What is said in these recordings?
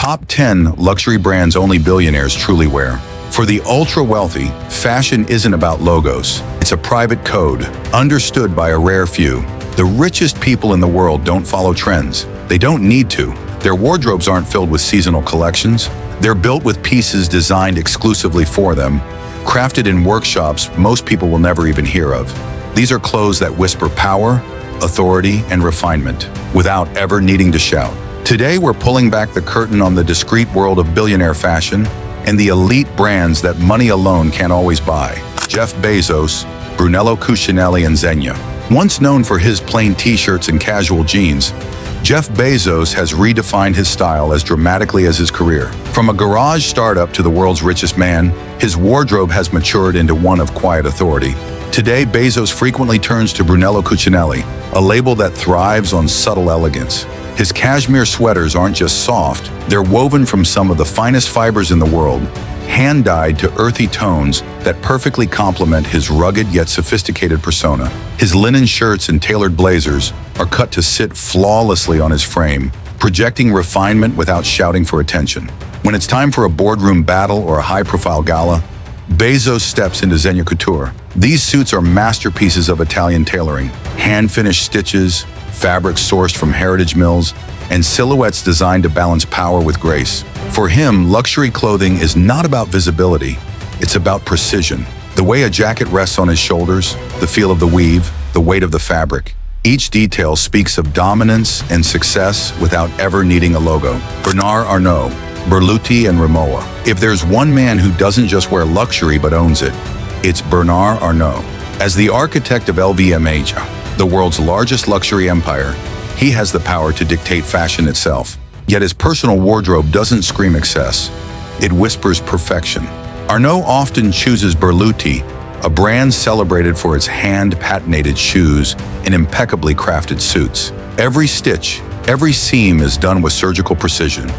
Top 10 luxury brands only billionaires truly wear. For the ultra-wealthy, fashion isn't about logos. It's a private code, understood by a rare few. The richest people in the world don't follow trends. They don't need to. Their wardrobes aren't filled with seasonal collections. They're built with pieces designed exclusively for them, crafted in workshops most people will never even hear of. These are clothes that whisper power, authority, and refinement, without ever needing to shout. Today, we're pulling back the curtain on the discreet world of billionaire fashion and the elite brands that money alone can't always buy. Jeff Bezos, Brunello, Cucinelli, and Zegna. Once known for his plain t-shirts and casual jeans, Jeff Bezos has redefined his style as dramatically as his career. From a garage startup to the world's richest man, his wardrobe has matured into one of quiet authority. Today, Bezos frequently turns to Brunello Cucinelli, a label that thrives on subtle elegance. His cashmere sweaters aren't just soft, they're woven from some of the finest fibers in the world, hand-dyed to earthy tones that perfectly complement his rugged yet sophisticated persona. His linen shirts and tailored blazers are cut to sit flawlessly on his frame, projecting refinement without shouting for attention. When it's time for a boardroom battle or a high-profile gala, Bezos steps into Zegna couture. These suits are masterpieces of Italian tailoring, hand-finished stitches, fabrics sourced from heritage mills, and silhouettes designed to balance power with grace. For him, luxury clothing is not about visibility, it's about precision. The way a jacket rests on his shoulders, the feel of the weave, the weight of the fabric. Each detail speaks of dominance and success without ever needing a logo. Bernard Arnault, Berluti, and Rimowa. If there's one man who doesn't just wear luxury but owns it, it's Bernard Arnault. As the architect of LVMH, the world's largest luxury empire, he has the power to dictate fashion itself. Yet his personal wardrobe doesn't scream excess. It whispers perfection. Arnault often chooses Berluti, a brand celebrated for its hand-patinated shoes and impeccably crafted suits. Every stitch, every seam is done with surgical precision,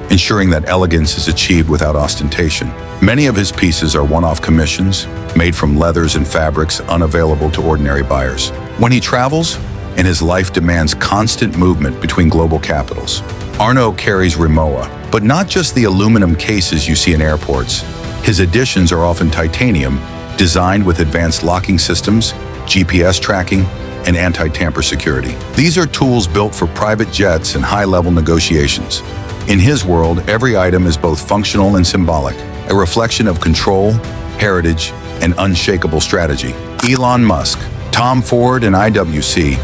ensuring that elegance is achieved without ostentation. Many of his pieces are one-off commissions, made from leathers and fabrics unavailable to ordinary buyers. When he travels, and his life demands constant movement between global capitals, Arnault carries Rimowa, but not just the aluminum cases you see in airports. His additions are often titanium, designed with advanced locking systems, GPS tracking, and anti-tamper security. These are tools built for private jets and high-level negotiations. In his world, every item is both functional and symbolic, a reflection of control, heritage, and unshakable strategy. Elon Musk, Tom Ford, and IWC.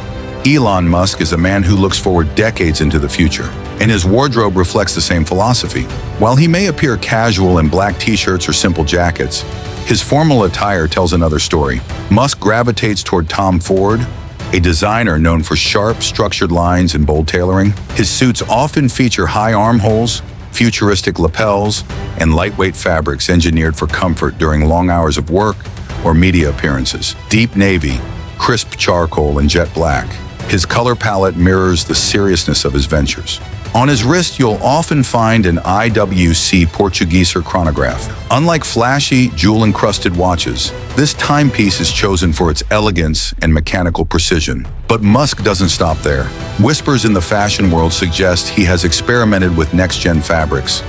Elon Musk is a man who looks forward decades into the future, and his wardrobe reflects the same philosophy. While he may appear casual in black t-shirts or simple jackets, his formal attire tells another story. Musk gravitates toward Tom Ford, a designer known for sharp, structured lines and bold tailoring. His suits often feature high armholes, futuristic lapels, and lightweight fabrics engineered for comfort during long hours of work or media appearances. Deep navy, crisp charcoal, and jet black. His color palette mirrors the seriousness of his ventures. On his wrist, you'll often find an IWC Portuguese chronograph. Unlike flashy, jewel-encrusted watches, this timepiece is chosen for its elegance and mechanical precision. But Musk doesn't stop there. Whispers in the fashion world suggest he has experimented with next-gen fabrics,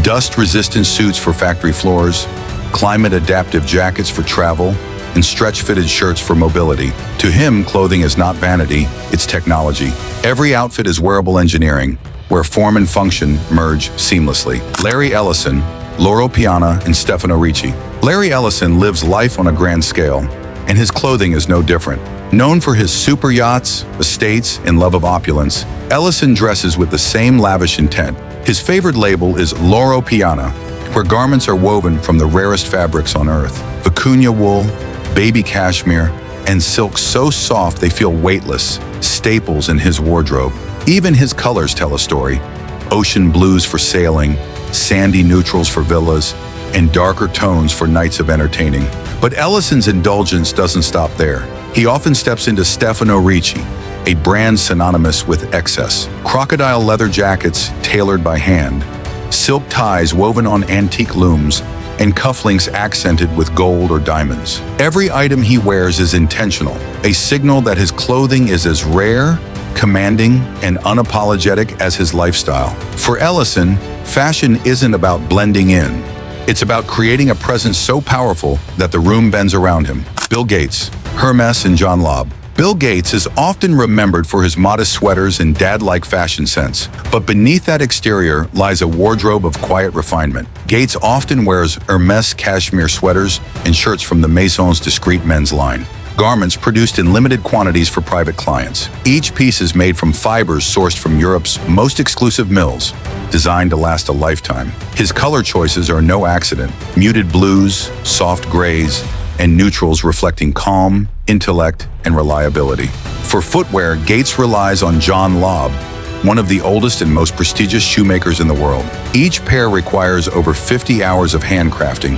dust-resistant suits for factory floors, climate-adaptive jackets for travel, and stretch-fitted shirts for mobility. To him, clothing is not vanity, it's technology. Every outfit is wearable engineering, where form and function merge seamlessly. Larry Ellison, Loro, Piana, and Stefano Ricci. Larry Ellison lives life on a grand scale, and his clothing is no different. Known for his super yachts, estates, and love of opulence, Ellison dresses with the same lavish intent. His favorite label is Loro Piana, where garments are woven from the rarest fabrics on earth. Vicuña wool, baby cashmere, and silk so soft they feel weightless, staples in his wardrobe. Even his colors tell a story. Ocean blues for sailing, sandy neutrals for villas, and darker tones for nights of entertaining. But Ellison's indulgence doesn't stop there. He often steps into Stefano Ricci, a brand synonymous with excess. Crocodile leather jackets tailored by hand, silk ties woven on antique looms, and cufflinks accented with gold or diamonds. Every item he wears is intentional, a signal that his clothing is as rare commanding, and unapologetic as his lifestyle. For Ellison, fashion isn't about blending in. It's about creating a presence so powerful that the room bends around him. Bill Gates, Hermès, and John Lobb. Bill Gates is often remembered for his modest sweaters and dad-like fashion sense, but beneath that exterior lies a wardrobe of quiet refinement. Gates often wears Hermès cashmere sweaters and shirts from the Maison's discreet men's line, garments produced in limited quantities for private clients. Each piece is made from fibers sourced from Europe's most exclusive mills, designed to last a lifetime. His color choices are no accident: muted blues, soft grays, and neutrals reflecting calm, intellect, and reliability. For footwear, Gates relies on John Lobb, one of the oldest and most prestigious shoemakers in the world. Each pair requires over 50 hours of handcrafting,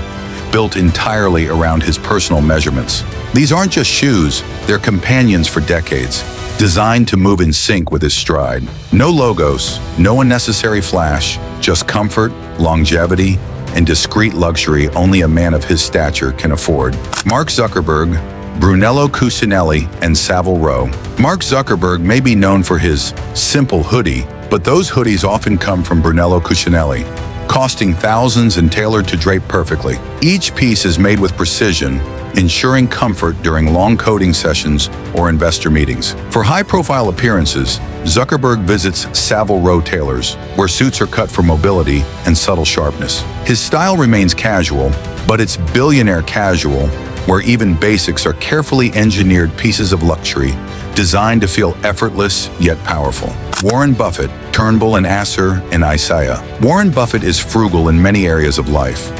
built entirely around his personal measurements. These aren't just shoes, they're companions for decades, designed to move in sync with his stride. No logos, no unnecessary flash, just comfort, longevity, and discreet luxury only a man of his stature can afford. Mark Zuckerberg, Brunello Cucinelli, and Savile. Mark Zuckerberg may be known for his simple hoodie, but those hoodies often come from Brunello Cucinelli, costing thousands and tailored to drape perfectly. Each piece is made with precision, ensuring comfort during long coding sessions or investor meetings. For high-profile appearances, Zuckerberg visits Savile tailors, where suits are cut for mobility and subtle sharpness. His style remains casual, but it's billionaire casual, where even basics are carefully engineered pieces of luxury, designed to feel effortless yet powerful. Warren Buffett, Turnbull, and Asser and Isaia. Warren Buffett is frugal in many areas of life,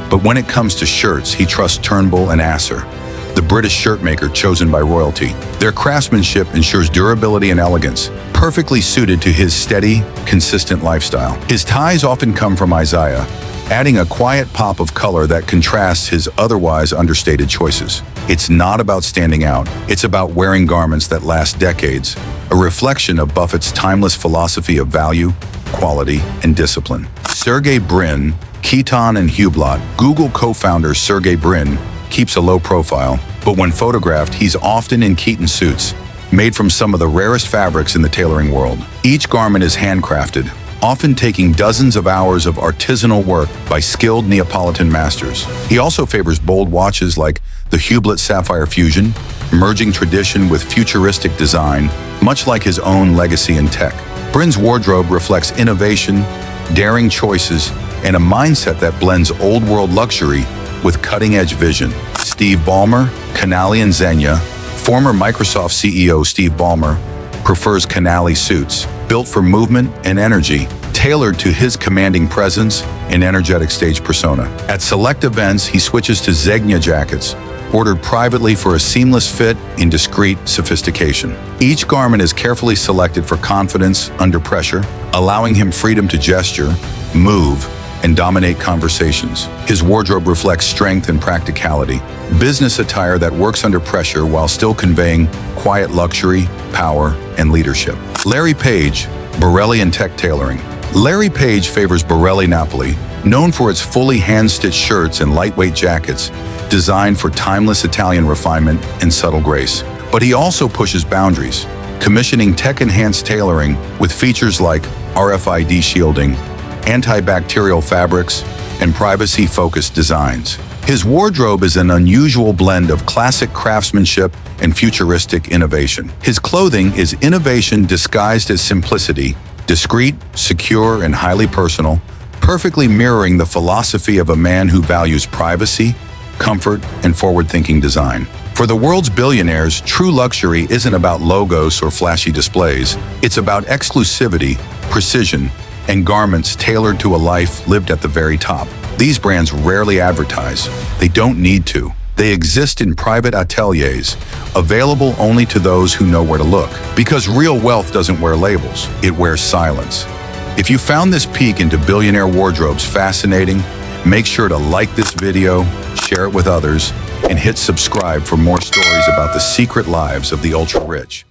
but when it comes to shirts, he trusts Turnbull and Asser, the British shirt maker chosen by royalty. Their craftsmanship ensures durability and elegance, perfectly suited to his steady, consistent lifestyle. His ties often come from Isaia, adding a quiet pop of color that contrasts his otherwise understated choices. It's not about standing out, it's about wearing garments that last decades, a reflection of Buffett's timeless philosophy of value, quality, and discipline. Sergey Brin, Kiton, and Hublot. Google co-founder Sergey Brin keeps a low profile, but when photographed, he's often in Kiton suits, made from some of the rarest fabrics in the tailoring world. Each garment is handcrafted, often taking dozens of hours of artisanal work by skilled Neapolitan masters. He also favors bold watches like the Hublot Sapphire Fusion, merging tradition with futuristic design, much like his own legacy in tech. Brin's wardrobe reflects innovation, daring choices, and a mindset that blends old-world luxury with cutting-edge vision. Steve Ballmer, Canali, and Zegna. Former Microsoft CEO Steve Ballmer prefers Canali suits, built for movement and energy, tailored to his commanding presence and energetic stage persona. At select events, he switches to Zegna jackets, ordered privately for a seamless fit in discreet sophistication. Each garment is carefully selected for confidence under pressure, allowing him freedom to gesture, move, and dominate conversations. His wardrobe reflects strength and practicality, business attire that works under pressure while still conveying quiet luxury, power, and leadership. Larry Page, Borrelli and Tech Tailoring. Larry Page favors Borrelli Napoli, known for its fully hand-stitched shirts and lightweight jackets, designed for timeless Italian refinement and subtle grace. But he also pushes boundaries, commissioning tech-enhanced tailoring with features like RFID shielding, antibacterial fabrics, and privacy-focused designs. His wardrobe is an unusual blend of classic craftsmanship and futuristic innovation. His clothing is innovation disguised as simplicity, discreet, secure, and highly personal, perfectly mirroring the philosophy of a man who values privacy, comfort, and forward-thinking design. For the world's billionaires, true luxury isn't about logos or flashy displays. It's about exclusivity, precision, and garments tailored to a life lived at the very top. These brands rarely advertise. They don't need to. They exist in private ateliers, available only to those who know where to look. Because real wealth doesn't wear labels, it wears silence. If you found this peek into billionaire wardrobes fascinating, make sure to like this video, share it with others, and hit subscribe for more stories about the secret lives of the ultra-rich.